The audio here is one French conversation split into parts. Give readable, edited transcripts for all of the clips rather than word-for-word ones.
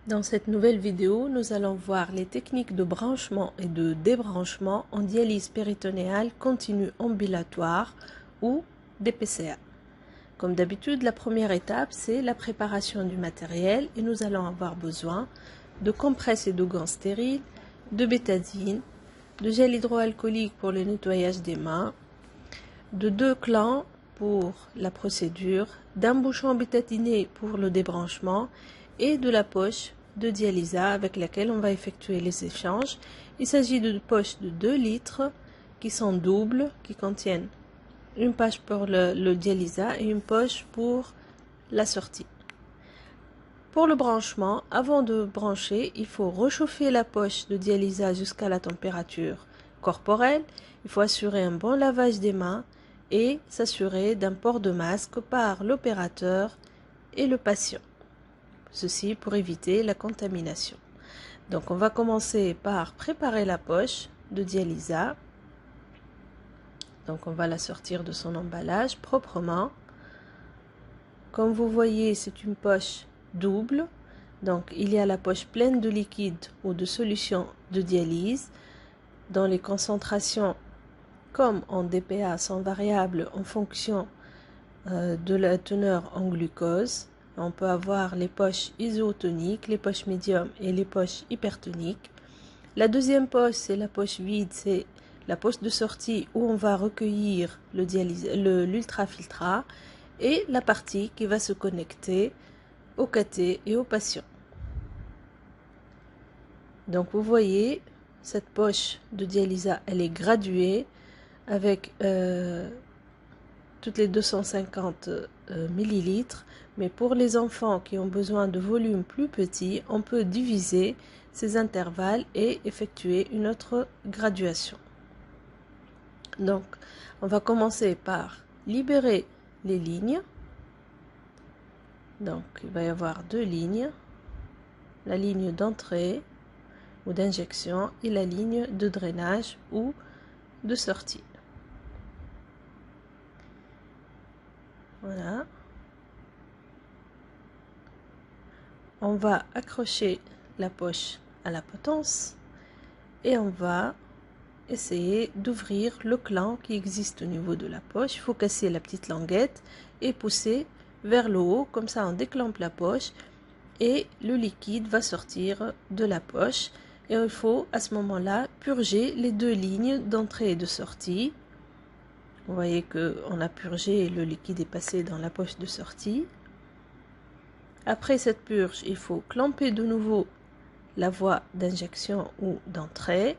Dans cette nouvelle vidéo, nous allons voir les techniques de branchement et de débranchement en dialyse péritonéale continue ambulatoire ou DPCA. Comme d'habitude, la première étape, c'est la préparation du matériel et nous allons avoir besoin de compresses et de gants stériles, de bétadine, de gel hydroalcoolique pour le nettoyage des mains, de 2 clans pour la procédure, d'un bouchon bétadiné pour le débranchement et de la poche de dialysa avec laquelle on va effectuer les échanges. Il s'agit de poches de 2 litres qui sont doubles, qui contiennent une poche pour le dialysa et une poche pour la sortie. Pour le branchement, avant de brancher, il faut réchauffer la poche de dialysa jusqu'à la température corporelle. Il faut assurer un bon lavage des mains et s'assurer d'un port de masque par l'opérateur et le patient. Ceci pour éviter la contamination. Donc on va commencer par préparer la poche de dialysa. Donc on va la sortir de son emballage proprement. Comme vous voyez, c'est une poche double. Donc il y a la poche pleine de liquide ou de solution de dialyse dont les concentrations comme en DPA sont variables en fonction de la teneur en glucose. On peut avoir les poches isotoniques, les poches médium et les poches hypertoniques. La deuxième poche, c'est la poche vide, c'est la poche de sortie où on va recueillir l'ultrafiltrat et la partie qui va se connecter au cathé et au patient. Donc vous voyez, cette poche de dialysa, elle est graduée avec toutes les 250 millilitres. Mais pour les enfants qui ont besoin de volume plus petit, on peut diviser ces intervalles et effectuer une autre graduation. Donc, on va commencer par libérer les lignes. Donc, il va y avoir 2 lignes. La ligne d'entrée ou d'injection et la ligne de drainage ou de sortie. Voilà. On va accrocher la poche à la potence et on va essayer d'ouvrir le clan qui existe au niveau de la poche. Il faut casser la petite languette et pousser vers le haut, comme ça on déclampe la poche et le liquide va sortir de la poche. Et il faut à ce moment-là purger les 2 lignes d'entrée et de sortie. Vous voyez qu'on a purgé et le liquide est passé dans la poche de sortie. Après cette purge, il faut clamper de nouveau la voie d'injection ou d'entrée.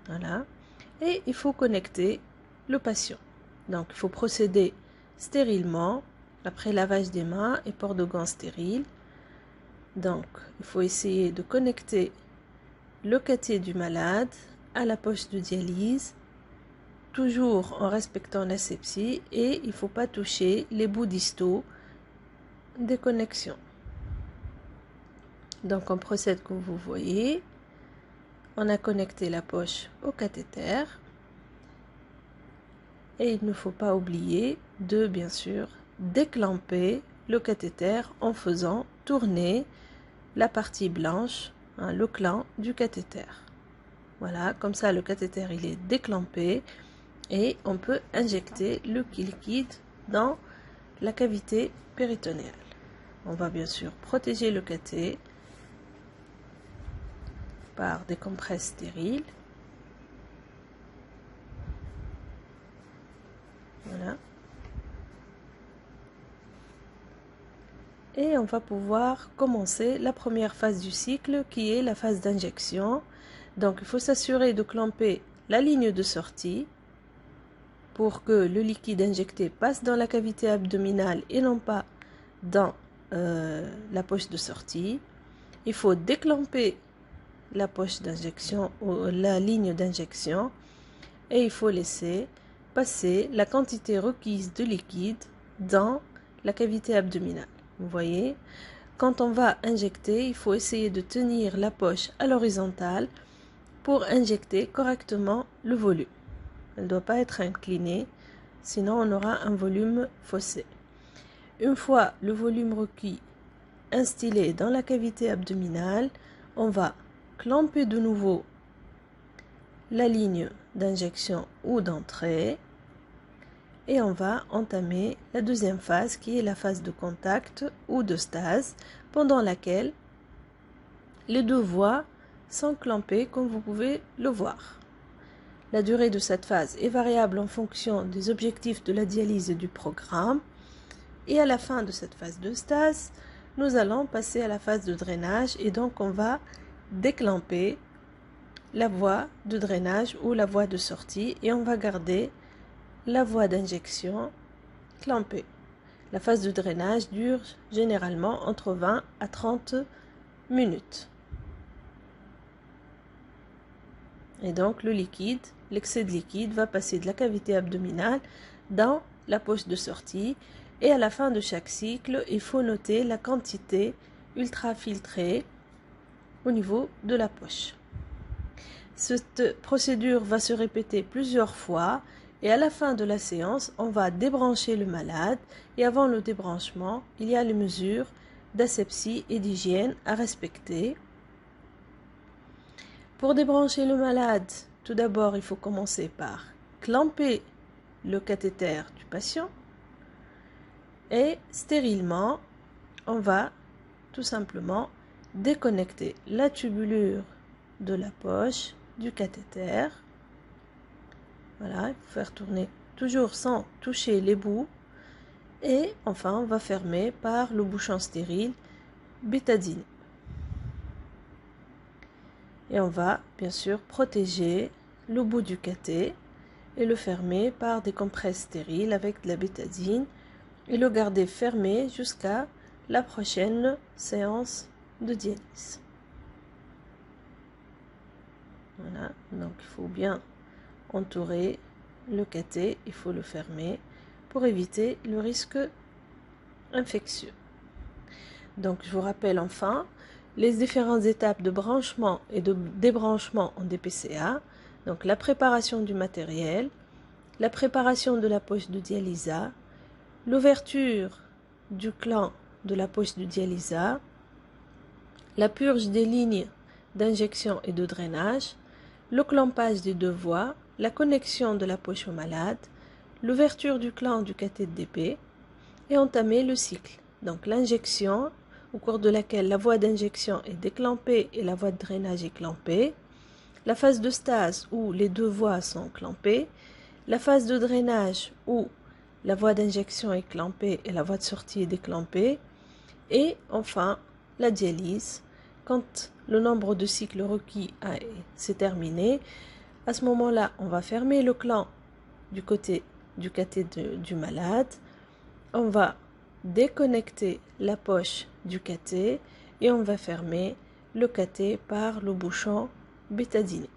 Voilà. Et il faut connecter le patient. Donc, il faut procéder stérilement après lavage des mains et port de gants stériles. Donc, il faut essayer de connecter le cathé du malade à la poche de dialyse, toujours en respectant l'asepsie, et il ne faut pas toucher les bouts distaux des connexions. Donc on procède comme vous voyez. On a connecté la poche au cathéter et il ne faut pas oublier de bien sûr déclamper le cathéter en faisant tourner la partie blanche, le clan du cathéter. Voilà, comme ça le cathéter il est déclampé et on peut injecter le liquide dans la cavité péritonéale. On va bien sûr protéger le cathé par des compresses stériles. Voilà. Et on va pouvoir commencer la première phase du cycle qui est la phase d'injection. Donc il faut s'assurer de clamper la ligne de sortie pour que le liquide injecté passe dans la cavité abdominale et non pas dans la poche de sortie. Il faut déclamper la poche d'injection ou la ligne d'injection et il faut laisser passer la quantité requise de liquide dans la cavité abdominale. Vous voyez, quand on va injecter, il faut essayer de tenir la poche à l'horizontale pour injecter correctement le volume. Elle ne doit pas être inclinée, sinon on aura un volume faussé. Une fois le volume requis instillé dans la cavité abdominale, on va clamper de nouveau la ligne d'injection ou d'entrée et on va entamer la deuxième phase qui est la phase de contact ou de stase pendant laquelle les deux voies sont clampées comme vous pouvez le voir. La durée de cette phase est variable en fonction des objectifs de la dialyse et du programme. Et à la fin de cette phase de stase, nous allons passer à la phase de drainage et donc on va déclamper la voie de drainage ou la voie de sortie et on va garder la voie d'injection clampée. La phase de drainage dure généralement entre 20 à 30 minutes. Et donc le liquide, l'excès de liquide va passer de la cavité abdominale dans la poche de sortie. Et à la fin de chaque cycle, il faut noter la quantité ultrafiltrée au niveau de la poche. Cette procédure va se répéter plusieurs fois et à la fin de la séance, on va débrancher le malade et avant le débranchement, il y a les mesures d'asepsie et d'hygiène à respecter. Pour débrancher le malade, tout d'abord, il faut commencer par clamper le cathéter du patient et stérilement, on va tout simplement déconnecter la tubulure de la poche du cathéter. Voilà, il faut faire tourner toujours sans toucher les bouts. Et enfin, on va fermer par le bouchon stérile bétadine. Et on va bien sûr protéger le bout du cathé et le fermer par des compresses stériles avec de la bétadine et le garder fermé jusqu'à la prochaine séance de dialyse. Voilà, donc il faut bien entourer le cathé, il faut le fermer pour éviter le risque infectieux. Donc je vous rappelle enfin les différentes étapes de branchement et de débranchement en DPCA. Donc la préparation du matériel, la préparation de la poche de dialysa, l'ouverture du clan de la poche de dialysa, la purge des lignes d'injection et de drainage, le clampage des deux voies, la connexion de la poche au malade, l'ouverture du clan du cathéter DP et entamer le cycle. Donc l'injection au cours de laquelle la voie d'injection est déclampée et la voie de drainage est clampée, la phase de stase où les deux voies sont clampées, la phase de drainage où la voie d'injection est clampée et la voie de sortie est déclampée, et enfin la dialyse quand le nombre de cycles requis s'est terminé. À ce moment-là, on va fermer le clan du côté du cathéter du malade, on va déconnecter la poche du cathé et on va fermer le cathé par le bouchon bétadiné.